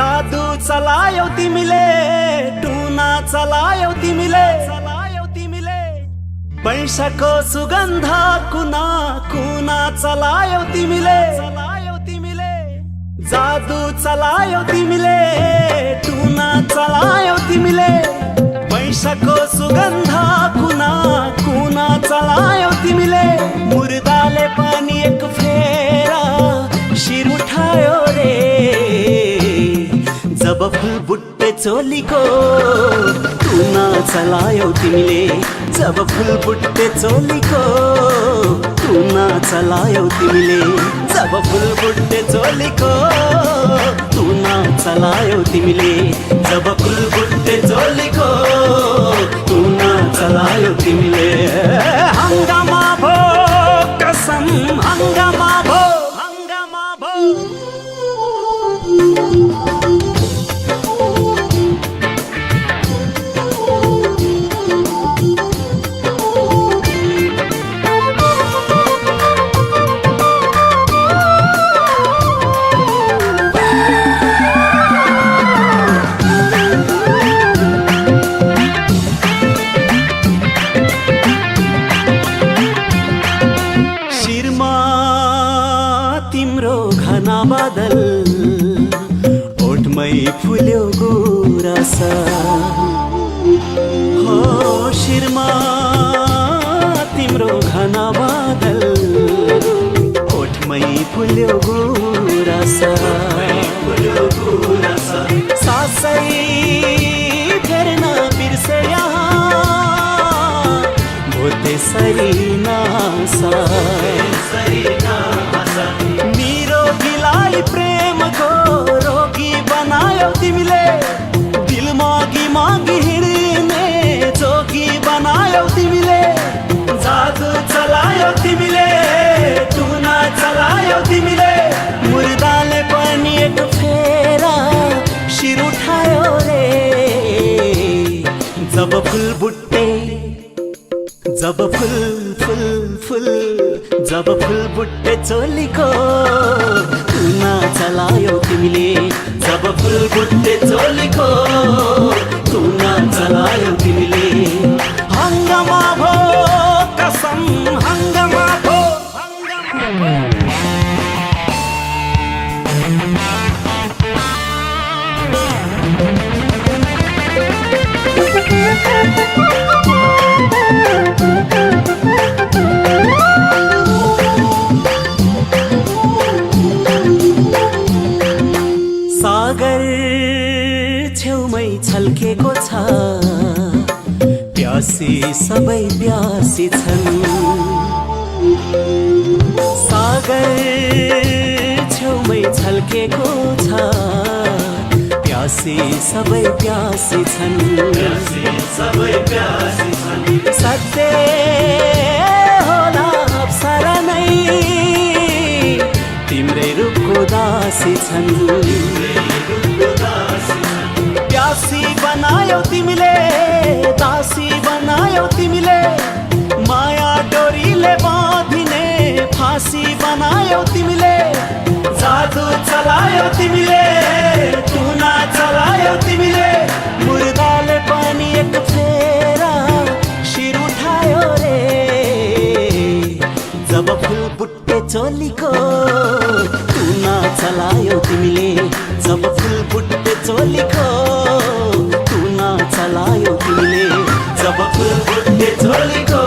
जादू चलायौ तिमीले, टुना चलायौ तिमीले, पैसाको सुगन्ध कुना कुना चलायौ तिमीले, जादू चलायौ तिमीले, टुना चलायौ तिमीले, पैसाको सुगन्ध कुना कुना चलायौ तिमीले, मुर्दाले पनि एक फेरा शिर उठायो रे, जब फुल बुट्टे चोलीको टुना चलायौ तिमीले, जब फुल बुट्टे चोलीको टुना चलायौ तिमीले, जब फुल बुट्टे चोलीको टुना चलायौ तिमीले, जब फुल बुट्टे चोलीको टुना चलायौ तिमीले। हंगामा भो कसम, हंगामा भो, हंगामा भो। तिम्रो घना बादल ओठमै फुल्यो गुरासा, हो शिरमा तिम्रो घना बादल ओठमै फुल्यो गुरासा, सासै फेर्न बिर्से यहाँ भो त्यसै नासा, प्रेमको रोगी बनायौ तिमीले, दिल मागी मागी हिँड्ने जोगी बनायौ तिमीले, जादू चलायौ तिमीले, टुना चलायौ तिमीले, मुर्दाले पनि एक फेरा शिर उठायो रे, जब फुल बुट्टे, जब फुल फुल फुल, जब फुल बुट्टे चोलीको टुना चलायौ तिमीले, जब फुल बुट्टे चोलीको टुना चलायौ तिमीले। हंगामा भो कसम, हंगामा भो, हंगामा भो। सागर छेउमै छल्केको छ, प्यासी सबै प्यासी छन्, सागर छेउमै छल्केको छ, प्यासी सबै प्यासी छन्, सत्य होला अप्सरा नै तिम्रै रूपको दासी छन्, प्यासी बनायौ तिमीले, दासी बनायौ तिमीले, माया डोरीले बाँधिने फाँसी बनायौ तिमीले, जादू चलायौ तिमीले, टुना चलायौ तिमीले, मुर्दाले पनि एक फेरा शिर उठायो रे, जब फुल बुट्टे चोलीको टुना चलायौ तिमीले, जब फुल बुट्टे चोलीको टुना चलायौ तिमीले, जब फुल बुट्टे चोलीको